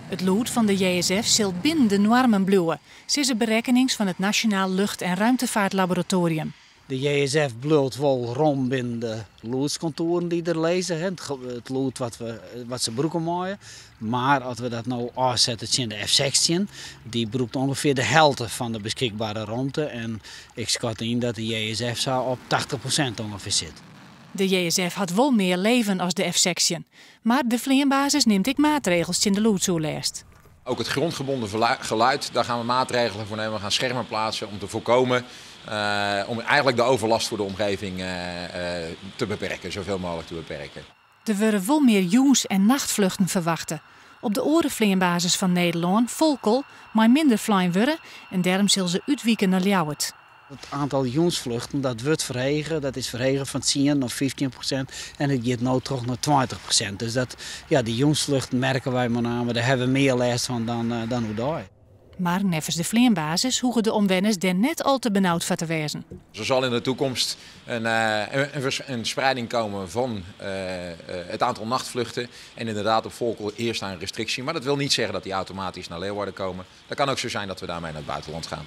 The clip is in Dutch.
Het lood van de JSF zal binnen de normen blijven, sinds de berekenings van het Nationaal Lucht- en Ruimtevaartlaboratorium. De JSF blijft wel rond binnen de loodskantoren die er lezen. Het lood wat ze broeken maken. Maar als we dat nou afzetten in de F-16, die broekt ongeveer de helft van de beschikbare ruimte. En ik schat in dat de JSF zo op 80% ongeveer zit. De JSF had wel meer leven als de F-16. Maar de vliegbasis neemt ik maatregels in de loodsoerlijst. Ook het grondgebonden geluid, daar gaan we maatregelen voor nemen. We gaan schermen plaatsen om te voorkomen, om eigenlijk de overlast voor de omgeving te beperken, zoveel mogelijk te beperken. Er worden wel meer jongs- en nachtvluchten verwachten. Op de orenvliegbasis van Nederland, Volkel, maar minder vliegen worden en daarom zullen ze uitwijken naar Ljouwert. Het aantal jongensvluchten dat wordt verhegen, dat is verhegen van 10 naar 15% en het gaat nu terug naar 20%. Dus die jongensvluchten merken wij met name, daar hebben we meer last van dan hoe daar. Maar nevens de vliegbasis hoeven de omwenners er net al te benauwd van te wezen. Er zal in de toekomst een spreiding komen van het aantal nachtvluchten. En inderdaad op Volkel eerst aan restrictie. Maar dat wil niet zeggen dat die automatisch naar Leeuwarden komen. Dat kan ook zo zijn dat we daarmee naar het buitenland gaan.